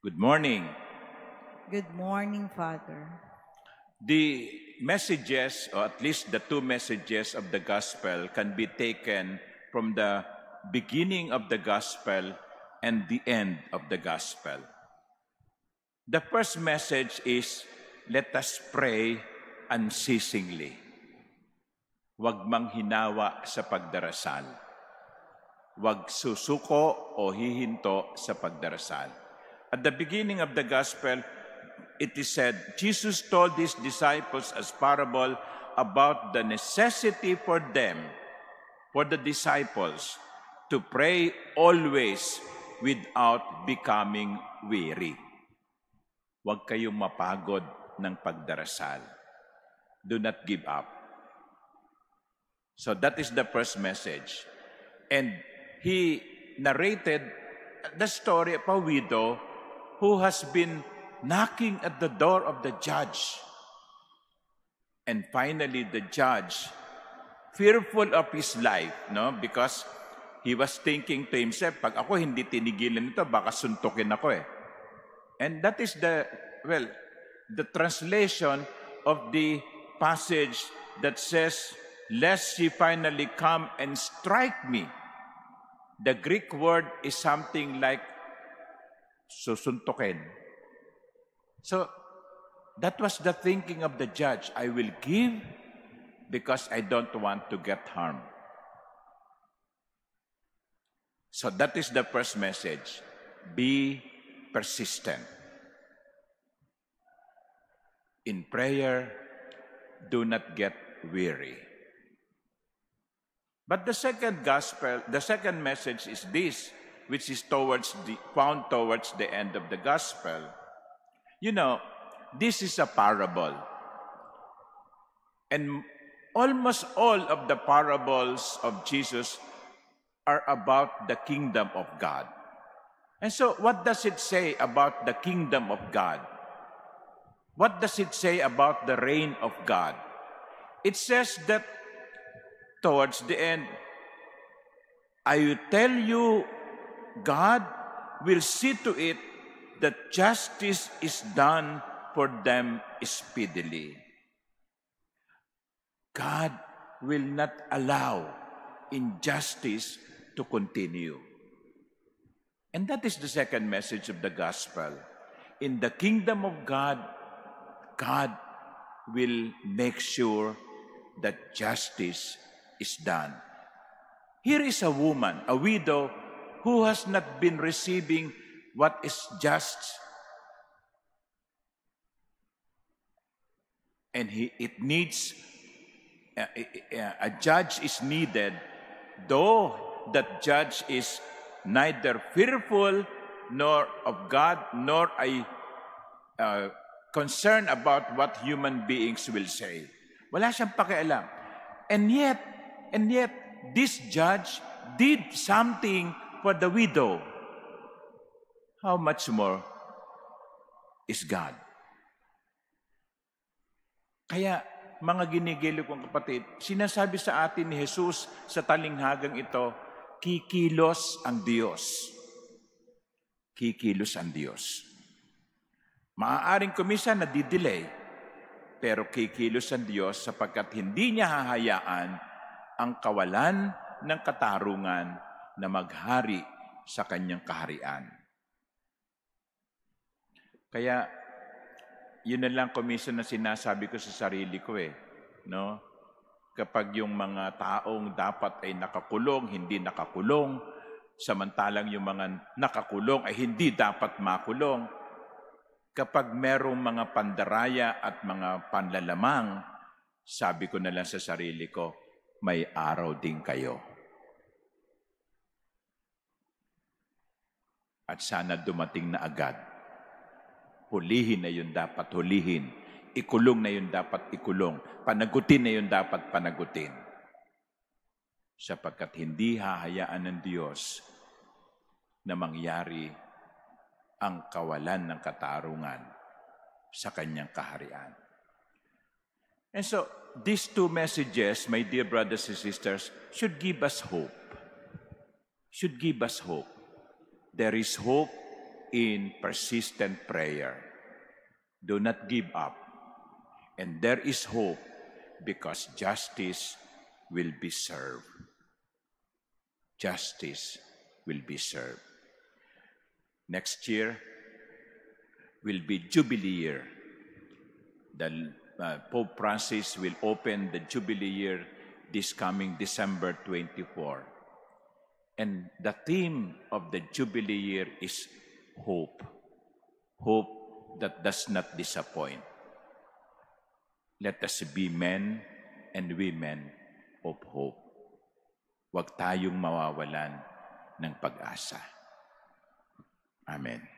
Good morning. Good morning, Father. The messages, or at least the two messages of the gospel, can be taken from the beginning of the gospel and the end of the gospel. The first message is, let us pray unceasingly. Huwag manghinawa sa pagdarasal. Huwag susuko o hihinto sa pagdarasal. At the beginning of the gospel, it is said, Jesus told his disciples as parable about the necessity for them, for the disciples, to pray always without becoming weary. Huwag kayong mapagod ng pagdarasal. Do not give up. So that is the first message. And he narrated the story of a widow who has been knocking at the door of the judge. And finally, the judge, fearful of his life, because he was thinking to himself, pag ako hindi tinigilan ito, baka suntukin ako . And that is the translation of the passage that says, lest she finally come and strike me. The Greek word is something like susuntukin. So, that was the thinking of the judge. I will give because I don't want to get harmed. So that is the first message. Be persistent. In prayer, do not get weary. But the second message is this, which is found towards the end of the gospel. This is a parable. And almost all of the parables of Jesus are about the kingdom of God. And so, what does it say about the kingdom of God? What does it say about the reign of God? It says that towards the end, I will tell you, God will see to it that justice is done for them speedily. God will not allow injustice to continue. And that is the second message of the gospel. In the kingdom of God, God will make sure that justice is done. Here is a woman, a widow, who has not been receiving what is just. And a judge is needed, though that judge is neither fearful nor of God, nor concerned about what human beings will say. Wala siyang pakialam. And yet, this judge did something for the widow. How much more is God? Kaya, mga ginigilo kong kapatid, sinasabi sa atin ni Jesus sa talinghagang ito, kikilos ang Diyos. Kikilos ang Diyos. Maaaring kumisa na didelay, pero kikilos ang Diyos sapagkat hindi niya hahayaan ang kawalan ng katarungan na maghari sa kanyang kaharian. Kaya, yun na lang commission na sinasabi ko sa sarili ko . Kapag yung mga taong dapat ay nakakulong, hindi nakakulong, samantalang yung mga nakakulong ay hindi dapat makulong, kapag merong mga pandaraya at mga panlalamang, sabi ko na lang sa sarili ko, may araw din kayo. At sana dumating na agad. Hulihin na yun dapat hulihin. Ikulong na yun dapat ikulong. Panagutin na yun dapat panagutin. Sapagkat hindi hahayaan ng Diyos na mangyari ang kawalan ng katarungan sa kanyang kaharian. And so, these two messages, my dear brothers and sisters, should give us hope. Should give us hope. There is hope in persistent prayer. Do not give up. And there is hope because justice will be served. Justice will be served. Next year will be Jubilee year. Pope Francis will open the Jubilee year this coming December 24. And the theme of the Jubilee year is hope. Hope that does not disappoint. Let us be men and women of hope. Huwag tayong mawawalan ng pag-asa. Amen.